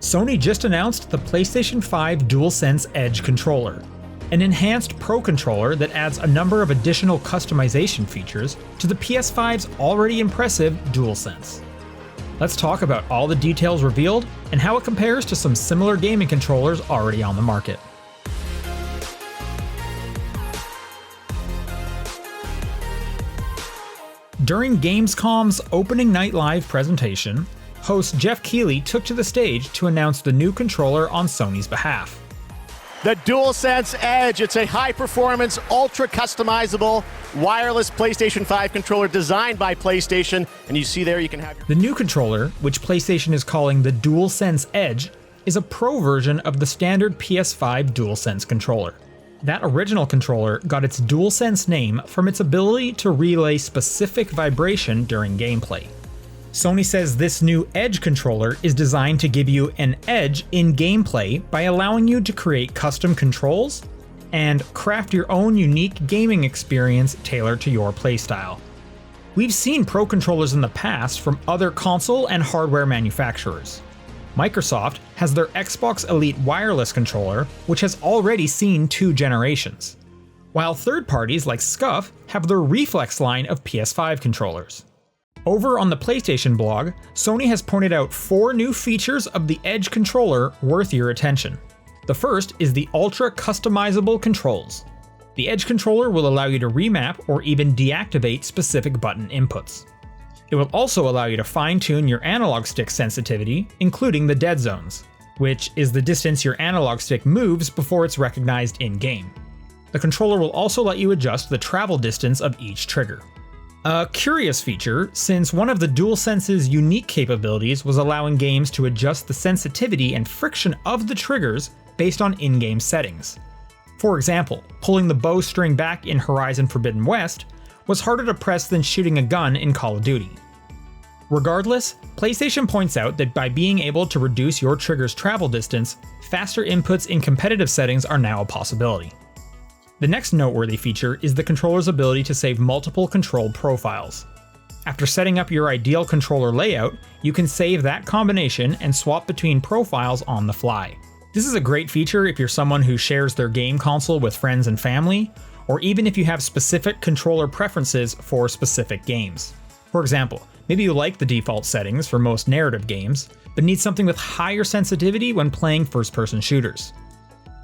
Sony just announced the PlayStation 5 DualSense Edge controller, an enhanced Pro controller that adds a number of additional customization features to the PS5's already impressive DualSense. Let's talk about all the details revealed and how it compares to some similar gaming controllers already on the market. During Gamescom's opening night live presentation, host Jeff Keighley took to the stage to announce the new controller on Sony's behalf. The DualSense Edge, it's a high-performance, ultra-customizable, wireless PlayStation 5 controller designed by PlayStation, and you see there you can have your... The new controller, which PlayStation is calling the DualSense Edge, is a pro version of the standard PS5 DualSense controller. That original controller got its DualSense name from its ability to relay specific vibration during gameplay. Sony says this new Edge controller is designed to give you an edge in gameplay by allowing you to create custom controls and craft your own unique gaming experience tailored to your playstyle. We've seen Pro controllers in the past from other console and hardware manufacturers. Microsoft has their Xbox Elite wireless controller, which has already seen 2 generations, while third parties like Scuf have their Reflex line of PS5 controllers. Over on the PlayStation blog, Sony has pointed out 4 new features of the Edge controller worth your attention. The first is the Ultra Customizable Controls. The Edge controller will allow you to remap or even deactivate specific button inputs. It will also allow you to fine-tune your analog stick sensitivity, including the dead zones, which is the distance your analog stick moves before it's recognized in-game. The controller will also let you adjust the travel distance of each trigger. A curious feature, since one of the DualSense's unique capabilities was allowing games to adjust the sensitivity and friction of the triggers based on in-game settings. For example, pulling the bowstring back in Horizon Forbidden West was harder to press than shooting a gun in Call of Duty. Regardless, PlayStation points out that by being able to reduce your trigger's travel distance, faster inputs in competitive settings are now a possibility. The next noteworthy feature is the controller's ability to save multiple control profiles. After setting up your ideal controller layout, you can save that combination and swap between profiles on the fly. This is a great feature if you're someone who shares their game console with friends and family, or even if you have specific controller preferences for specific games. For example, maybe you like the default settings for most narrative games, but need something with higher sensitivity when playing first-person shooters.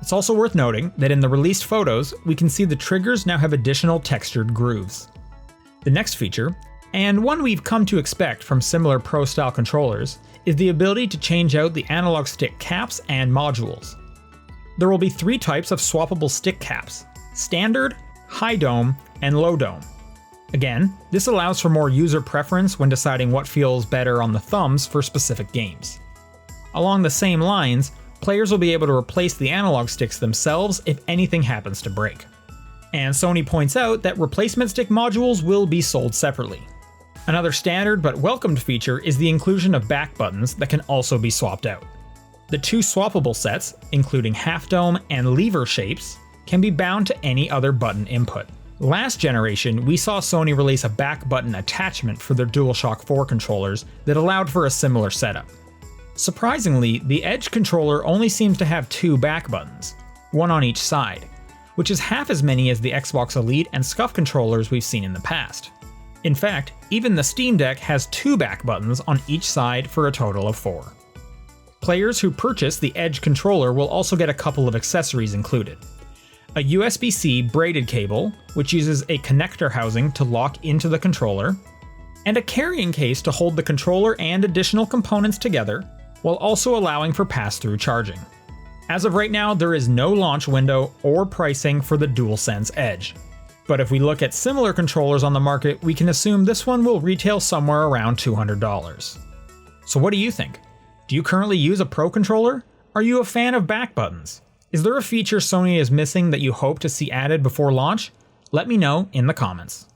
It's also worth noting that in the released photos, we can see the triggers now have additional textured grooves. The next feature, and one we've come to expect from similar Pro-style controllers, is the ability to change out the analog stick caps and modules. There will be 3 types of swappable stick caps: Standard, High Dome, and Low Dome. Again, this allows for more user preference when deciding what feels better on the thumbs for specific games. Along the same lines, players will be able to replace the analog sticks themselves if anything happens to break. And Sony points out that replacement stick modules will be sold separately. Another standard but welcomed feature is the inclusion of back buttons that can also be swapped out. The 2 swappable sets, including half dome and lever shapes, can be bound to any other button input. Last generation, we saw Sony release a back button attachment for their DualShock 4 controllers that allowed for a similar setup. Surprisingly, the Edge controller only seems to have 2 back buttons, one on each side, which is half as many as the Xbox Elite and Scuf controllers we've seen in the past. In fact, even the Steam Deck has 2 back buttons on each side for a total of 4. Players who purchase the Edge controller will also get a couple of accessories included. A USB-C braided cable, which uses a connector housing to lock into the controller, and a carrying case to hold the controller and additional components together, while also allowing for pass-through charging. As of right now, there is no launch window or pricing for the DualSense Edge. But if we look at similar controllers on the market, we can assume this one will retail somewhere around $200. So what do you think? Do you currently use a Pro controller? Are you a fan of back buttons? Is there a feature Sony is missing that you hope to see added before launch? Let me know in the comments.